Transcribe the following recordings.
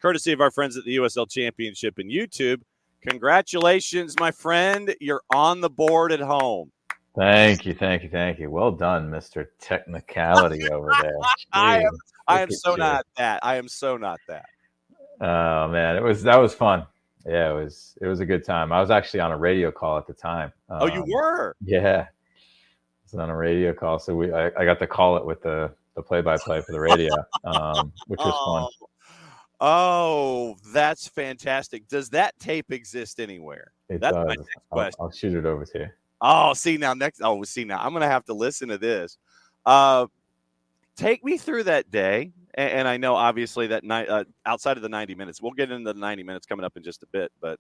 courtesy of our friends at the USL Championship and YouTube. Congratulations, my friend. You're on the board at home. Thank you. Well done, Mr. Technicality over there. I am so not that. I am so not that. Oh man, that was fun. Yeah, it was a good time. I was actually on a radio call at the time. Oh, you were? Yeah, I was on a radio call, so I got to call it with the play-by-play for the radio, which was fun. Oh, that's fantastic. Does that tape exist anywhere? It That's does. my next question. I'll shoot it over to you. Oh, see now, I'm going to have to listen to this. Take me through that day. And I know, obviously, that night outside of the 90 minutes, we'll get into the 90 minutes coming up in just a bit. But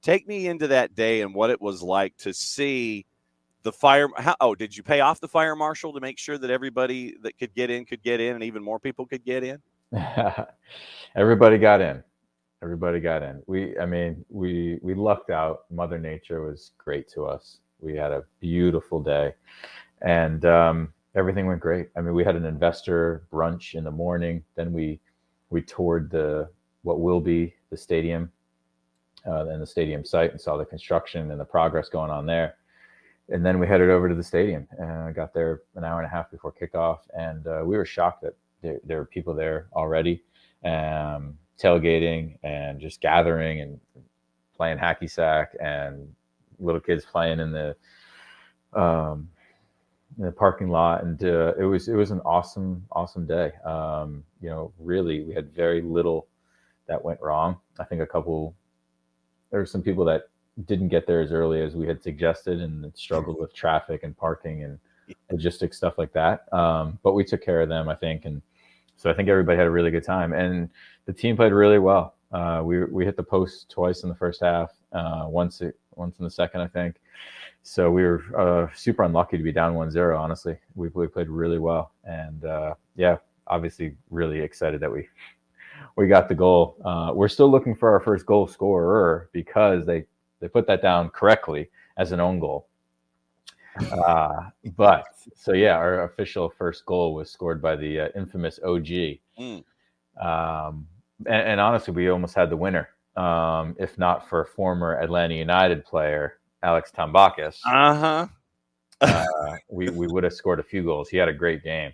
take me into that day and what it was like to see the fire. Did you pay off the fire marshal to make sure that everybody that could get in, and even more people could get in? Everybody got in. We lucked out. Mother Nature was great to us. We had a beautiful day, and everything went great. I mean, we had an investor brunch in the morning. Then we toured what will be the stadium and the stadium site, and saw the construction and the progress going on there. And then we headed over to the stadium, and I got there an hour and a half before kickoff, and we were shocked that there were people there already, tailgating and just gathering and playing hacky sack, and little kids playing in the parking lot. And it was an awesome day. Really, we had very little that went wrong. I think there were some people that didn't get there as early as we had suggested, and struggled with traffic and parking and logistics, stuff like that. But we took care of them, I think. And so I think everybody had a really good time, and the team played really well. We hit the post twice in the first half, once in the second, I think. So we were super unlucky to be down 1-0, honestly. We played really well. And obviously really excited that we got the goal. We're still looking for our first goal scorer, because they put that down correctly as an own goal. Our official first goal was scored by the infamous OG. And honestly, we almost had the winner, if not for former Atlanta United player Alex Tambakis. We would have scored a few goals. He had a great game,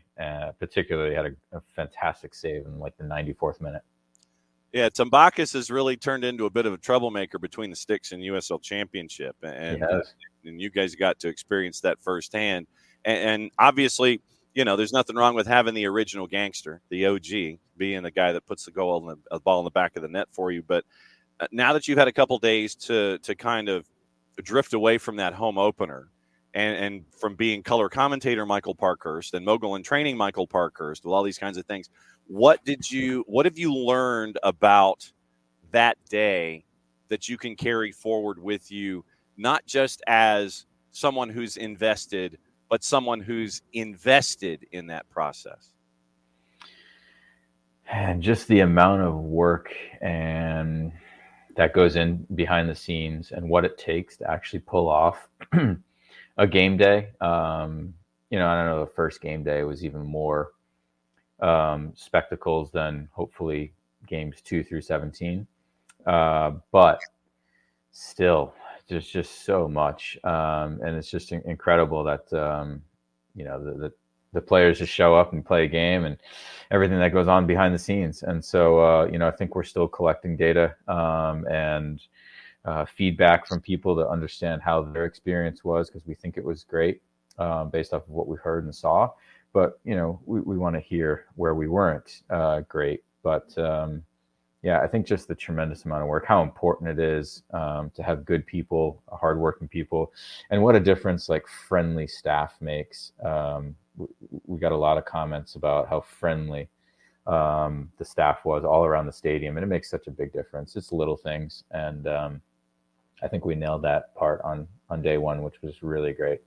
particularly had a fantastic save in like the 94th minute. Yeah, Tambakis has really turned into a bit of a troublemaker between the sticks in USL Championship, and you guys got to experience that firsthand. And obviously, there's nothing wrong with having the original gangster, the OG, being the guy that puts the ball in the back of the net for you. But now that you've had a couple days to kind of drift away from that home opener, and from being color commentator Michael Parkhurst and mogul in training Michael Parkhurst, with all these kinds of things, what have you learned about that day that you can carry forward with you, not just as someone who's invested, but someone who's invested in that process? And just the amount of work and that goes in behind the scenes, and what it takes to actually pull off a game day. I don't know, the first game day was even more spectacles than hopefully games 2 through 17. But still, there's just so much. And it's just incredible that, the players just show up and play a game, and everything that goes on behind the scenes. And so, I think we're still collecting data and feedback from people to understand how their experience was, because we think it was great based off of what we heard and saw. But, we want to hear where we weren't great. But, I think just the tremendous amount of work, how important it is to have good people, hardworking people, and what a difference like friendly staff makes. We got a lot of comments about how friendly the staff was all around the stadium, and it makes such a big difference. It's little things, and I think we nailed that part on day one, which was really great.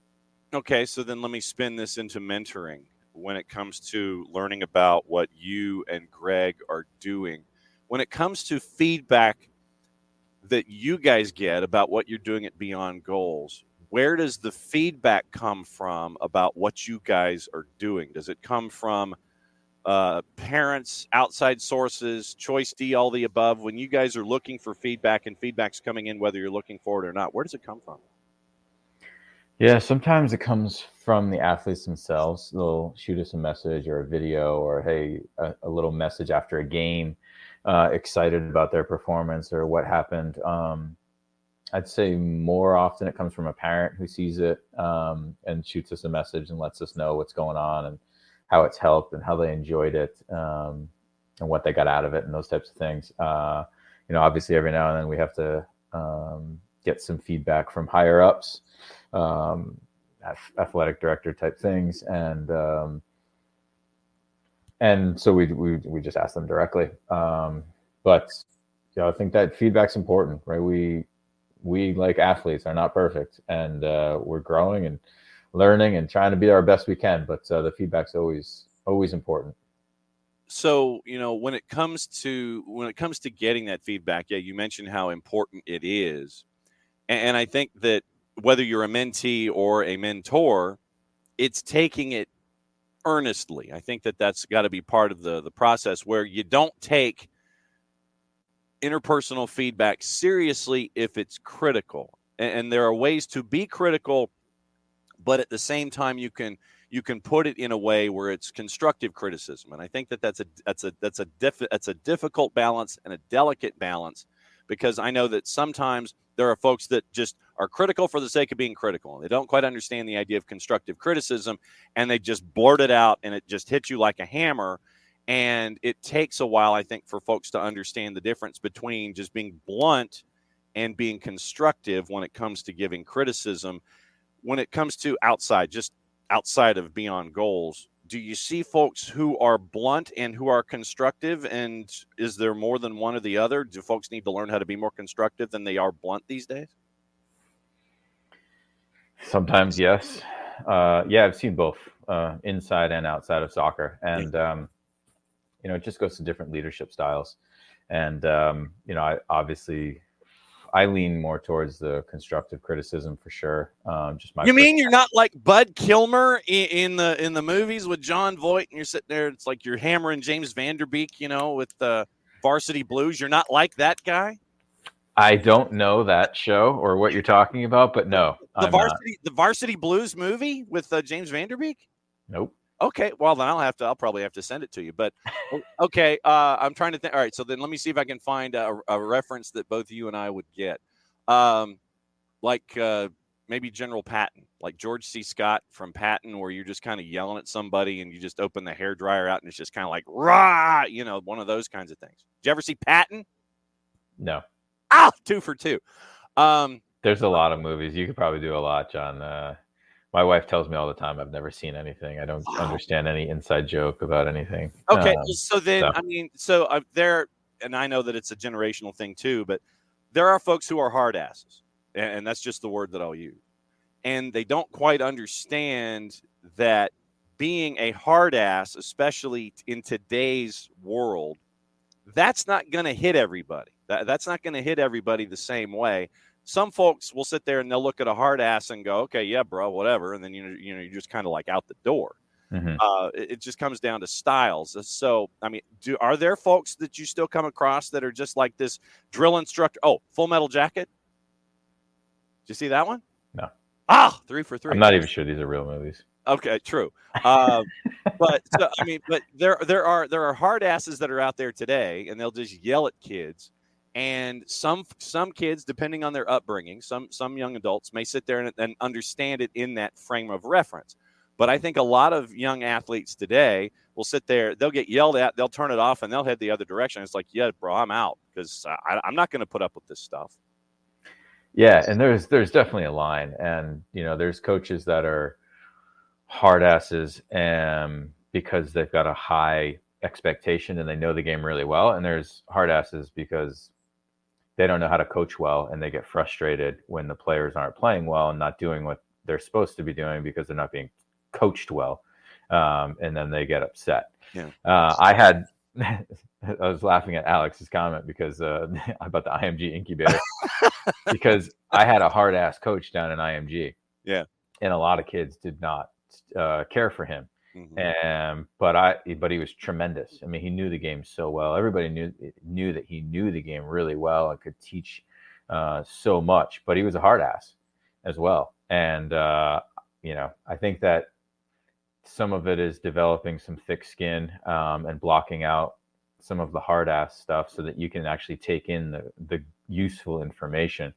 Okay, so then let me spin this into mentoring when it comes to learning about what you and Greg are doing. When it comes to feedback that you guys get about what you're doing at Beyond Goals, where does the feedback come from about what you guys are doing? Does it come from parents, outside sources, choice D, all the above. When you guys are looking for feedback and feedback's coming in, whether you're looking for it or not, where does it come from? Yeah, sometimes it comes from the athletes themselves. They'll shoot us a message or a video or, hey, a little message after a game, excited about their performance or what happened. I'd say more often it comes from a parent who sees it and shoots us a message and lets us know what's going on and how it's helped and how they enjoyed it and what they got out of it and those types of things. Obviously every now and then we have to get some feedback from higher ups, athletic director type things. And so we just ask them directly. But I think that feedback's important, right? We like athletes are not perfect, and we're growing and learning and trying to be our best we can. But the feedback's always important. So, when it comes to getting that feedback, yeah, you mentioned how important it is. And I think that whether you're a mentee or a mentor, it's taking it earnestly. I think that that's got to be part of the process where you don't take interpersonal feedback seriously if it's critical. And there are ways to be critical, but at the same time you can put it in a way where it's constructive criticism. And I think that that's a difficult balance and a delicate balance, because I know that sometimes there are folks that just are critical for the sake of being critical. And they don't quite understand the idea of constructive criticism, and they just blurt it out and it just hits you like a hammer. And it takes a while, I think, for folks to understand the difference between just being blunt and being constructive when it comes to giving criticism. When it comes to just outside of beyond goals, do you see folks who are blunt and who are constructive? And is there more than one or the other? Do folks need to learn how to be more constructive than they are blunt these days? Sometimes, yes. I've seen both inside and outside of soccer. And, it just goes to different leadership styles. And, I lean more towards the constructive criticism for sure. You mean you're not like Bud Kilmer in the movies with John Voight, and you're sitting there, it's like you're hammering James Vanderbeek, with the Varsity Blues. You're not like that guy? I don't know that show or what you're talking about, but no, the Varsity Blues movie with James Vanderbeek? Nope. Okay, well then I'll probably have to send it to you. But okay, I'm trying to think. All right, so then let me see if I can find a reference that both you and I would get, maybe General Patton, like George C. Scott from Patton, where you're just kind of yelling at somebody and you just open the hairdryer out and it's just kind of like rah, one of those kinds of things. Did you ever see Patton? No. 2 for 2. There's a lot of movies. You could probably do a lot, John. My wife tells me all the time I've never seen anything. I don't understand any inside joke about anything. Okay, there, and I know that it's a generational thing too, but there are folks who are hard asses, and that's just the word that I'll use. And they don't quite understand that being a hard ass, especially in today's world, that's not going to hit everybody. That's not going to hit everybody the same way. Some folks will sit there and they'll look at a hard ass and go, okay, yeah, bro, whatever. And then, you're just kind of like out the door. Mm-hmm. It just comes down to styles. So, I mean, are there folks that you still come across that are just like this drill instructor? Oh, Full Metal Jacket. Did you see that one? No. 3 for 3. I'm not even sure these are real movies. Okay, true. But there are hard asses that are out there today, and they'll just yell at kids. And some kids, depending on their upbringing, some young adults may sit there and understand it in that frame of reference. But I think a lot of young athletes today will sit there, they'll get yelled at, they'll turn it off, and they'll head the other direction. It's like, yeah, bro, I'm out because I'm not going to put up with this stuff. Yeah, and there's definitely a line. And, there's coaches that are hard asses because they've got a high expectation and they know the game really well. And there's hard asses because they don't know how to coach well, and they get frustrated when the players aren't playing well and not doing what they're supposed to be doing because they're not being coached well. And then they get upset. Yeah. I was laughing at Alex's comment because about the IMG incubator, because I had a hard ass coach down in IMG. Yeah. And a lot of kids did not care for him. But he was tremendous. I mean, he knew the game so well. Everybody knew that he knew the game really well and could teach so much. But he was a hard ass as well. And I think that some of it is developing some thick skin and blocking out some of the hard ass stuff so that you can actually take in the useful information,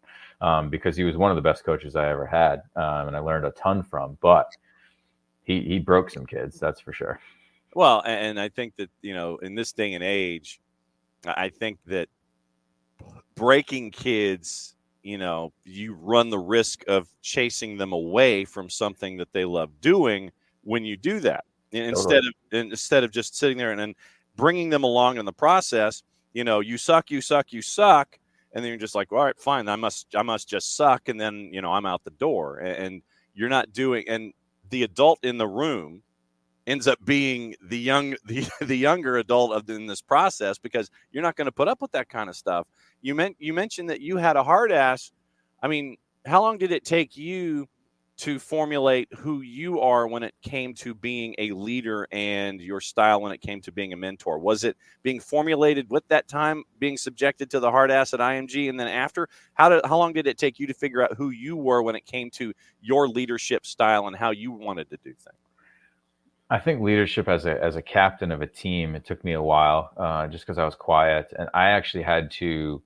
because he was one of the best coaches I ever had, and I learned a ton from. But he broke some kids, that's for sure. Well, and I think that, in this day and age, I think that breaking kids, you run the risk of chasing them away from something that they love doing when you do that. Totally. Instead of just sitting there and bringing them along in the process, you suck. And then you're just like, well, all right, fine. I must just suck. And then, I'm out the door, and you're not doing, and the adult in the room ends up being the younger adult in this process, because you're not going to put up with that kind of stuff. You mentioned that you had a hard ass. I mean, how long did it take you to formulate who you are when it came to being a leader, and your style when it came to being a mentor? Was it being formulated with that time, being subjected to the hard ass at IMG, and then after? How long did it take you to figure out who you were when it came to your leadership style and how you wanted to do things? I think leadership as a captain of a team, it took me a while, just because I was quiet, and I actually had to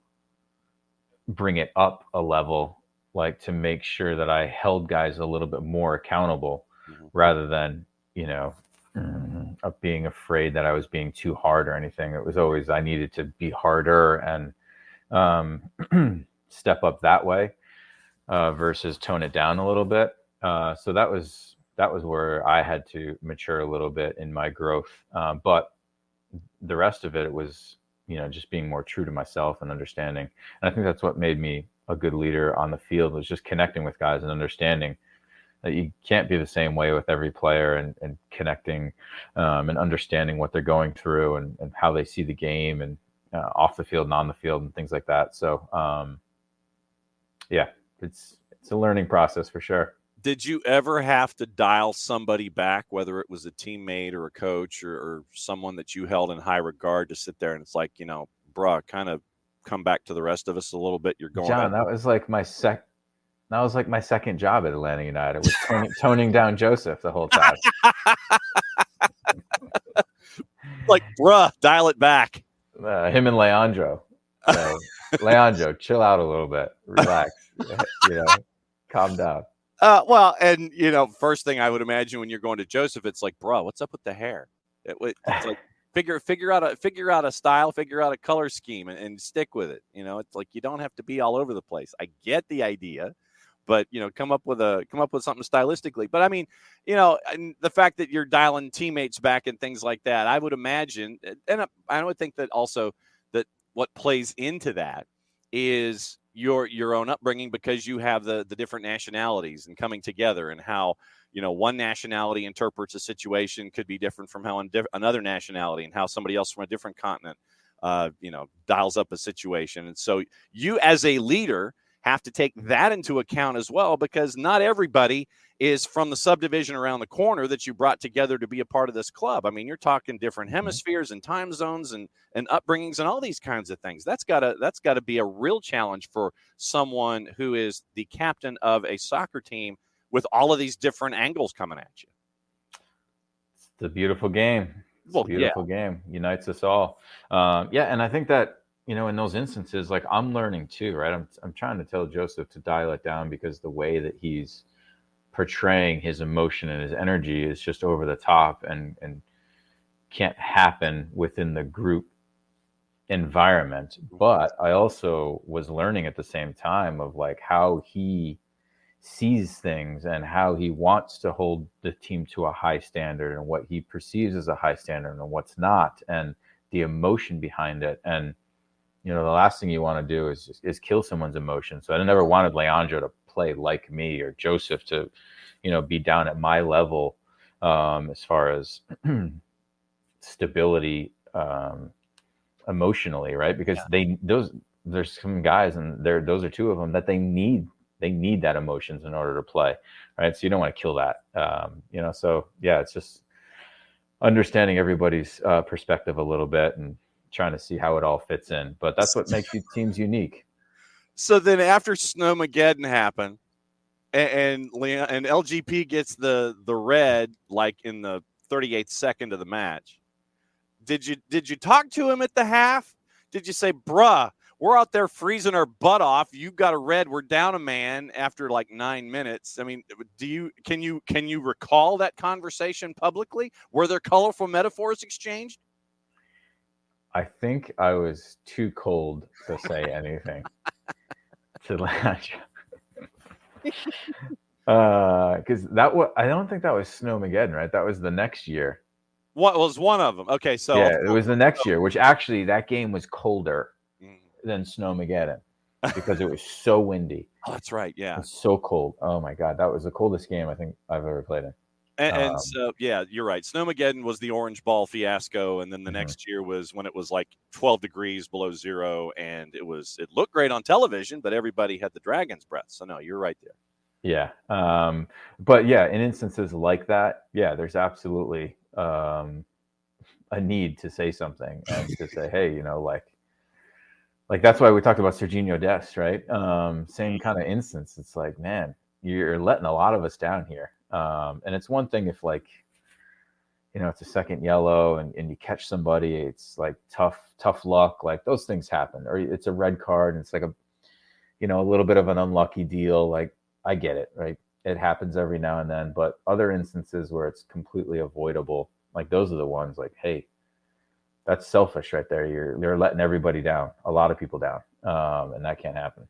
bring it up a level, like to make sure that I held guys a little bit more accountable, rather than, being afraid that I was being too hard or anything. It was always, I needed to be harder and step up that way, versus tone it down a little bit. So that was where I had to mature a little bit in my growth. But the rest of it was, just being more true to myself and understanding. And I think that's what made me a good leader on the field, was just connecting with guys and understanding that you can't be the same way with every player, and connecting and understanding what they're going through and how they see the game, and off the field and on the field and things like that. So, it's a learning process for sure. Did you ever have to dial somebody back, whether it was a teammate or a coach or someone that you held in high regard, to sit there and it's like, bruh, kind of come back to the rest of us a little bit? You're going, John, that was like my second job at Atlanta United, was toning down Joseph the whole time. Like, bruh, dial it back. Him and Leandro. Leandro, chill out a little bit. Relax. Calm down. Well, and first thing I would imagine when you're going to Joseph, it's like, bro, what's up with the hair? It's like figure out a style, figure out a color scheme, and stick with it. It's like, you don't have to be all over the place. I get the idea, but come up with something stylistically. But I mean, and the fact that you're dialing teammates back and things like that, I would imagine, and I would think that also that what plays into that is your own upbringing, because you have the different nationalities and coming together, and how one nationality interprets a situation could be different from how another nationality, and how somebody else from a different continent dials up a situation. And so you, as a leader, have to take that into account as well, because not everybody is from the subdivision around the corner that you brought together to be a part of this club. I mean, you're talking different hemispheres and time zones and upbringings and all these kinds of things. That's gotta be a real challenge for someone who is the captain of a soccer team, with all of these different angles coming at you. It's the beautiful game. Beautiful game. Unites us all. And I think that, in those instances, like, I'm learning too, right? I'm trying to tell Joseph to dial it down, because the way that he's portraying his emotion and his energy is just over the top and can't happen within the group environment. But I also was learning at the same time of like how he sees things and how he wants to hold the team to a high standard, and what he perceives as a high standard and what's not, and the emotion behind it. And the last thing you want to do is kill someone's emotion. So I never wanted Leandro to play like me, or Joseph to, be down at my level, as far as stability, emotionally, right? Because there's some guys, and those are two of them, that they need that emotions in order to play, right? So you don't want to kill that, So it's just, understanding everybody's perspective a little bit and trying to see how it all fits in. But that's what makes you teams unique. So then after Snowmageddon happened and LGP gets the red like in the 38th second of the match, did you talk to him at the half? Did you say, bruh, we're out there freezing our butt off, you've got a red, we're down a man after like 9 minutes? I mean, can you recall that conversation publicly? Were there colorful metaphors exchanged? I think I was too cold to say anything to Latch. Because I don't think that was Snowmageddon, right? That was the next year. What was one of them? Okay, so yeah, it was the next year, which actually that game was colder than Snowmageddon because it was so windy. Oh, that's right. Yeah, it was so cold. Oh my God, that was the coldest game I think I've ever played in. And so, yeah, you're right. Snowmageddon was the orange ball fiasco, and then the next year was when it was like 12 degrees below zero, and it looked great on television, but everybody had the dragon's breath. So no, you're right there. Yeah, but yeah, in instances like that, yeah, there's absolutely a need to say something and to say, hey, you know, like that's why we talked about Serginho Dest, right? Same kind of instance. It's like, man, you're letting a lot of us down here. And it's one thing if, like, you know, it's a second yellow and you catch somebody, it's like tough luck, like those things happen, or it's a red card and it's like a little bit of an unlucky deal. Like, I get it, right? It happens every now and then, but other instances where it's completely avoidable, like those are the ones like, hey, that's selfish right there. You're letting everybody down, a lot of people down, and that can't happen.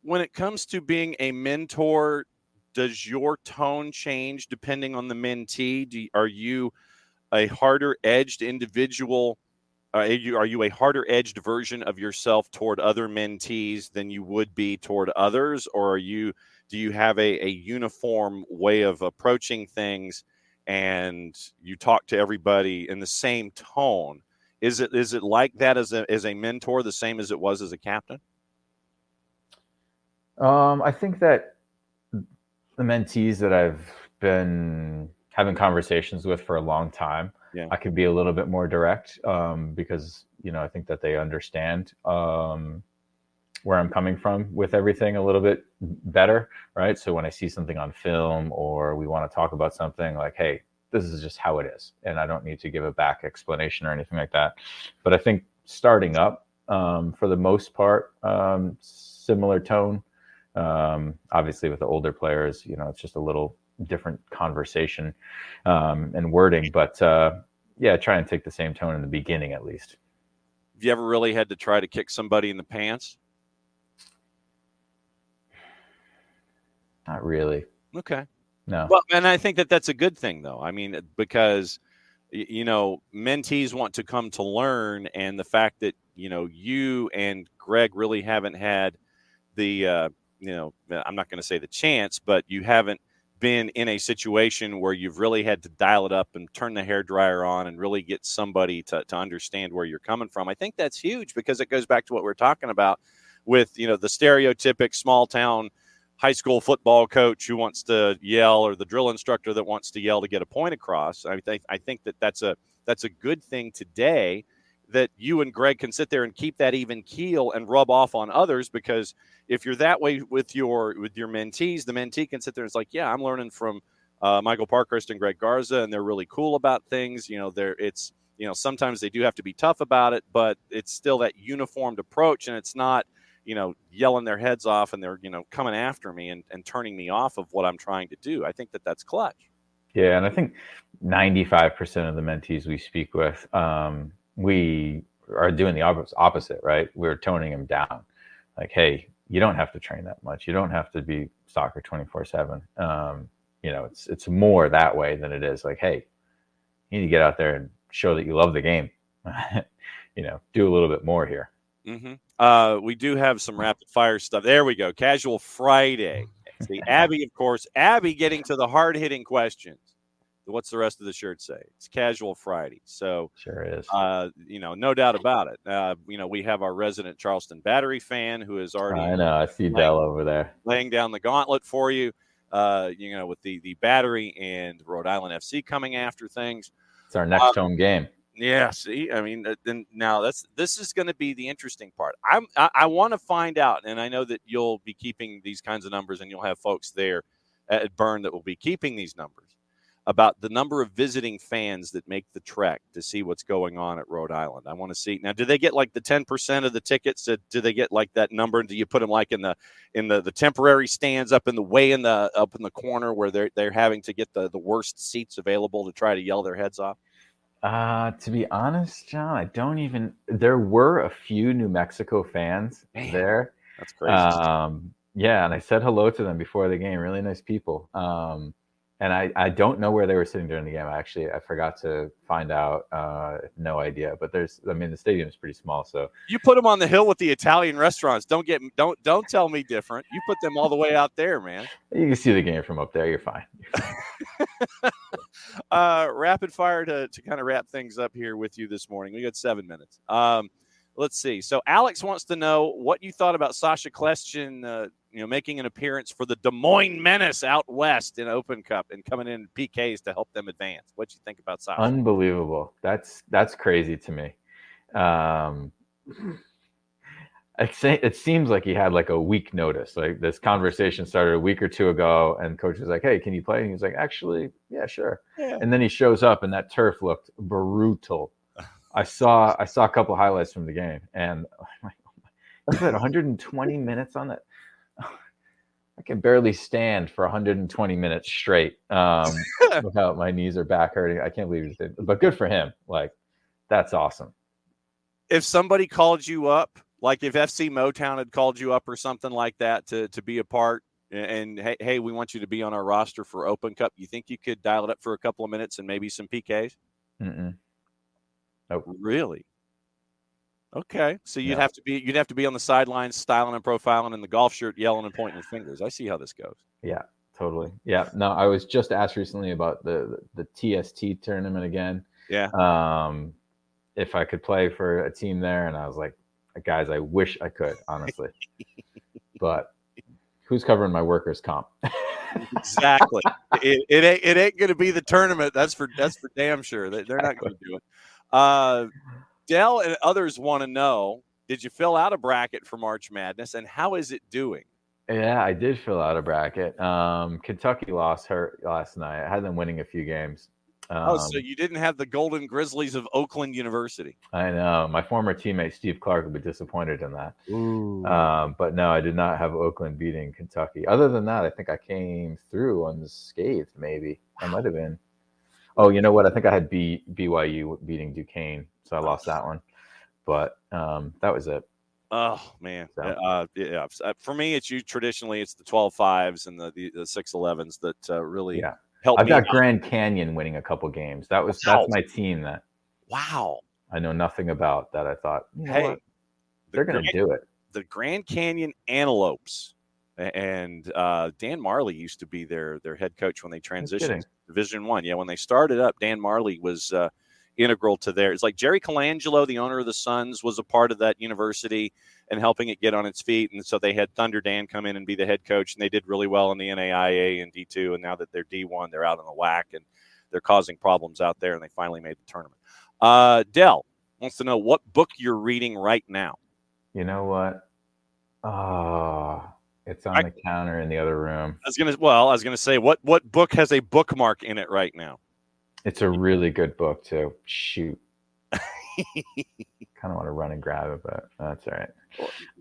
When it comes to being a mentor, does your tone change depending on the mentee? Are you a harder edged individual? Are you a harder edged version of yourself toward other mentees than you would be toward others? Or do you have a uniform way of approaching things and you talk to everybody in the same tone? Is it like that as a mentor, the same as it was as a captain? I think that the mentees that I've been having conversations with for a long time, yeah, I could be a little bit more direct because, I think that they understand where I'm coming from with everything a little bit better, right? So when I see something on film or we want to talk about something, like, hey, this is just how it is, and I don't need to give a back explanation or anything like that. But I think starting up, for the most part, similar tone. Obviously with the older players, it's just a little different conversation and wording, but yeah, try and take the same tone in the beginning at least. Have you ever really had to try to kick somebody in the pants? Not really. Okay. No. Well, and I think that's a good thing, though. I mean, because mentees want to come to learn, and the fact that you and Greg really haven't had the I'm not going to say the chance, but you haven't been in a situation where you've really had to dial it up and turn the hairdryer on and really get somebody to understand where you're coming from. I think that's huge because it goes back to what we're talking about with, the stereotypic small town high school football coach who wants to yell, or the drill instructor that wants to yell to get a point across. I think that's a good thing today, that you and Greg can sit there and keep that even keel and rub off on others, because if you're that way with your mentees, the mentee can sit there and it's like, yeah, I'm learning from Michael Parkhurst and Greg Garza, and they're really cool about things. Sometimes they do have to be tough about it, but it's still that uniformed approach, and it's not, yelling their heads off and they're, coming after me and turning me off of what I'm trying to do. I think that's clutch. Yeah, and I think 95% of the mentees we speak with, we are doing the opposite, right? We're toning them down. Like, hey, you don't have to train that much. You don't have to be soccer 24/7. It's more that way than it is like, hey, you need to get out there and show that you love the game. Do a little bit more here. Mm-hmm. We do have some rapid fire stuff. There we go. Casual Friday. See, Abby, of course. Abby getting to the hard hitting questions. What's the rest of the shirt say? It's Casual Friday. So sure is. No doubt about it. We have our resident Charleston Battery fan who is already. I know. I see Dell over there laying down the gauntlet for you. With the Battery and Rhode Island FC coming after things. It's our next home game. Yeah, see, I mean, then now this is going to be the interesting part. I want to find out, and I know that you'll be keeping these kinds of numbers, and you'll have folks there at Byrne that will be keeping these numbers about the number of visiting fans that make the trek to see what's going on at Rhode Island. I want to see now. Do they get like the 10% of the tickets? Do they get like that number? Do you put them like in the temporary stands up in the corner where they're having to get the worst seats available to try to yell their heads off? To be honest, John, I don't even. There were a few New Mexico fans there. That's crazy. Yeah, and I said hello to them before the game. Really nice people. And I don't know where they were sitting during the game. I forgot to find out. No idea. But the stadium is pretty small, so you put them on the hill with the Italian restaurants. Don't tell me different. You put them all the way out there, man. You can see the game from up there. You're fine. Rapid fire to kind of wrap things up here with you this morning. We got 7 minutes. Let's see. So Alex wants to know what you thought about Sasha Kleshin, making an appearance for the Des Moines Menace out west in Open Cup and coming in PKs to help them advance. What do you think about Sasha? Unbelievable. That's crazy to me. It seems like he had like a week notice. Like this conversation started a week or two ago, and coach was like, "Hey, can you play?" And he was like, "Actually, yeah, sure." Yeah. And then he shows up, and that turf looked brutal. I saw a couple highlights from the game, and I had 120 minutes on that. I can barely stand for 120 minutes straight without my knees or back hurting. I can't believe it. But good for him. Like, that's awesome. If somebody called you up, like if FC Motown had called you up or something like that to be a part, and hey, we want you to be on our roster for Open Cup, you think you could dial it up for a couple of minutes and maybe some PKs? Nope. Really? Okay. So you'd have to be on the sidelines styling and profiling in the golf shirt, yelling and pointing your fingers. I see how this goes. Yeah, totally. Yeah. No, I was just asked recently about the TST tournament again. Yeah. If I could play for a team there, and I was like, guys, I wish I could, honestly. But who's covering my workers' comp? Exactly. It ain't going to be the tournament. That's for damn sure. They're not going to do it. Dell and others want to know, did you fill out a bracket for March Madness, and how is it doing? Yeah, I did fill out a bracket. Kentucky lost her last night. I had them winning a few games. So you didn't have the Golden Grizzlies of Oakland University. I know. My former teammate, Steve Clark, would be disappointed in that. But no, I did not have Oakland beating Kentucky. Other than that, I think I came through unscathed, maybe. I might have been. Oh, you know what? I think I had BYU beating Duquesne, so I lost that one. But that was it. Oh, man. So. Yeah. For me, traditionally, it's the 12-5s and the 6-11s that really help me. I've got Grand Canyon winning a couple games. That's my team that I know nothing about that. I thought, hey, they're going to do it. The Grand Canyon Antelopes. And Dan Marley used to be their head coach when they transitioned to Division I. Yeah, when they started up, Dan Marley was integral to there. It's like Jerry Colangelo, the owner of the Suns, was a part of that university and helping it get on its feet. And so they had Thunder Dan come in and be the head coach, and they did really well in the NAIA and D2. And now that they're D1, they're out on the WAC, and they're causing problems out there, and they finally made the tournament. Dell wants to know what book you're reading right now. You know what? It's on the counter in the other room. I was gonna say, what book has a bookmark in it right now? It's a really good book too. Shoot. Kind of want to run and grab it, but that's all right.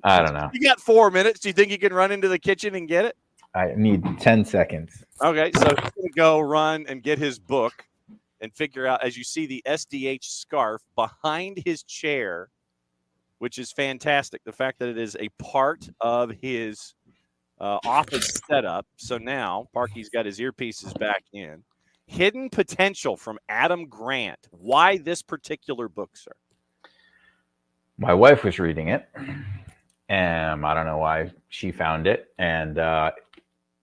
I don't know. You got 4 minutes. Do you think you can run into the kitchen and get it? I need 10 seconds. Okay, so he's gonna go run and get his book and figure out, as you see the SDH scarf behind his chair, which is fantastic. The fact that it is a part of his office setup. So now Parky's got his earpieces back in. Hidden Potential from Adam Grant. Why this particular book, sir? My wife was reading it, and I don't know why she found it. And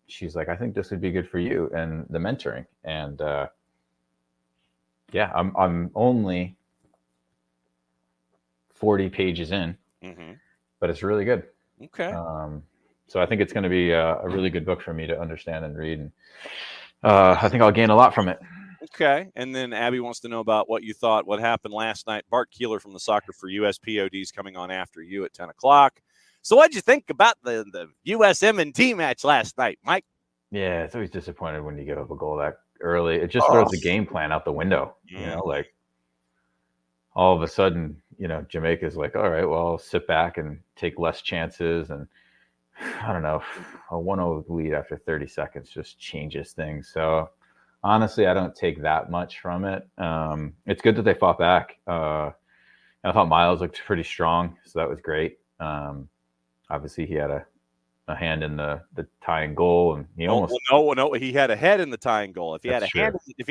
she's like, I think this would be good for you and the mentoring. And I'm only 40 pages in, but it's really good. Okay. So I think it's going to be a really good book for me to understand and read. And I think I'll gain a lot from it. Okay. And then Abby wants to know about what you thought, what happened last night. Bart Keeler from the Soccer for US PODs coming on after you at 10 o'clock. So what'd you think about the USMNT match last night, Mike? Yeah, it's always disappointed when you give up a goal that early. It just throws the game plan out the window. Like all of a sudden, Jamaica's like, all right, well, I'll sit back and take less chances. And I don't know, a 1-0 lead after 30 seconds just changes things. So honestly, I don't take that much from it. It's good that they fought back. I thought Miles looked pretty strong, so that was great. Obviously, he had a hand in the tying goal, and he almost no, he had a head in the tying goal. If he had a hand, if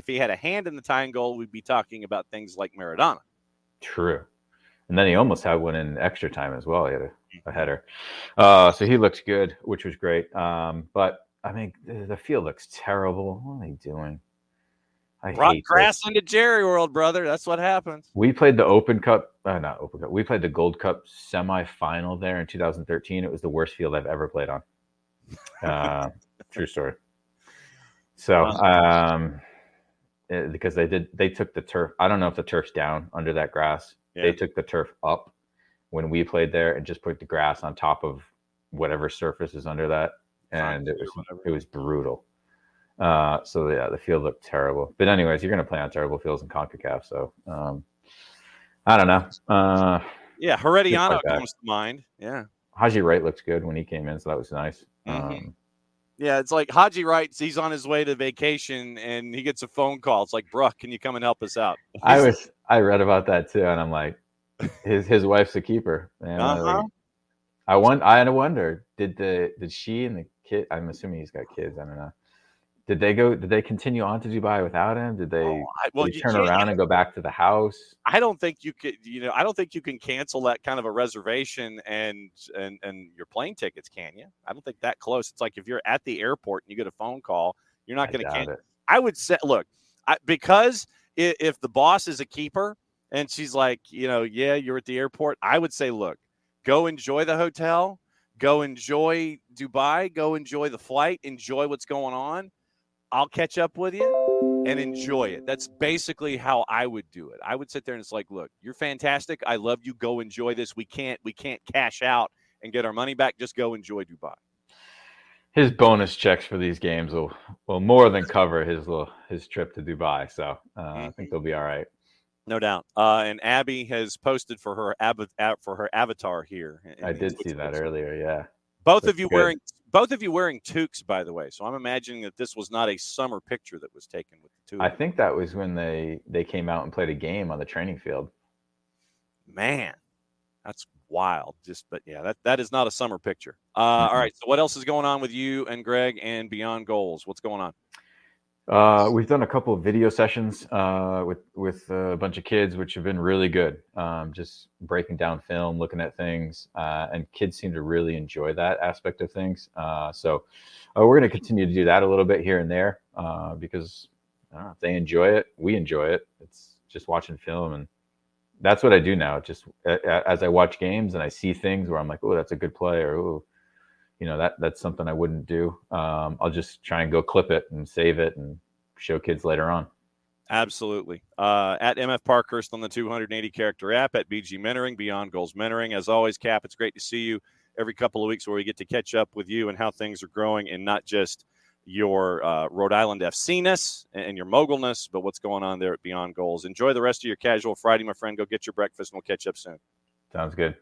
he had a hand in the tying goal, we'd be talking about things like Maradona. True, and then he almost had one in extra time as well. He had a header, so he looked good, which was great. But I mean, the field looks terrible. What are they doing? I hate grass into Jerry World, brother. That's what happens. We played the Open Cup, not Open Cup. We played the Gold Cup semifinal there in 2013. It was the worst field I've ever played on. True story. So, because they took the turf. I don't know if the turf's down under that grass. Yeah. They took the turf up when we played there and just put the grass on top of whatever surface is under that, and it was brutal. So yeah, the field looked terrible. But anyways, you're going to play on terrible fields in CONCACAF. So I don't know. Yeah, Herediano comes to mind. Yeah, Haji Wright looked good when he came in, so that was nice. Yeah, it's like Haji Wright. He's on his way to vacation, and he gets a phone call. It's like, Bruh, can you come and help us out? I read about that too, and I'm like, his wife's a keeper. And I wonder, did she and the kid? I'm assuming he's got kids. I don't know. Did they continue on to Dubai without him? Did they, turn around and go back to the house? I don't think you could, I don't think you can cancel that kind of a reservation and your plane tickets, can you? I don't think that close. It's like if you're at the airport and you get a phone call, you're not going to cancel. I would say, look, because if the boss is a keeper and she's like, yeah, you're at the airport, I would say, look, go enjoy the hotel, go enjoy Dubai, go enjoy the flight, enjoy what's going on. I'll catch up with you and enjoy it. That's basically how I would do it. I would sit there and it's like, look, you're fantastic. I love you. Go enjoy this. We can't cash out and get our money back. Just go enjoy Dubai. His bonus checks for these games will more than cover his trip to Dubai. So I think they'll be all right. No doubt. And Abby has posted for her avatar here. I did see that earlier. Yeah. Both of you wearing toques, by the way. So I'm imagining that this was not a summer picture that was taken with the two. I think that was when they came out and played a game on the training field. Man, that's wild. But yeah, that is not a summer picture. All right. So what else is going on with you and Greg and Beyond Goals? What's going on? We've done a couple of video sessions with a bunch of kids, which have been really good. Just breaking down film, looking at things, and kids seem to really enjoy that aspect of things. So we're going to continue to do that a little bit here and there because if they enjoy it, we enjoy it. It's just watching film, and that's what I do now. Just as I watch games and I see things where I'm like, oh, that's a good play, or oh, that's something I wouldn't do. I'll just try and go clip it and save it and show kids later on. Absolutely. At MF Parkhurst on the 280 character app, at BG Mentoring, Beyond Goals Mentoring. As always, Cap, it's great to see you every couple of weeks where we get to catch up with you and how things are growing, and not just your Rhode Island FC-ness and your mogulness, but what's going on there at Beyond Goals. Enjoy the rest of your casual Friday, my friend. Go get your breakfast, and we'll catch up soon. Sounds good.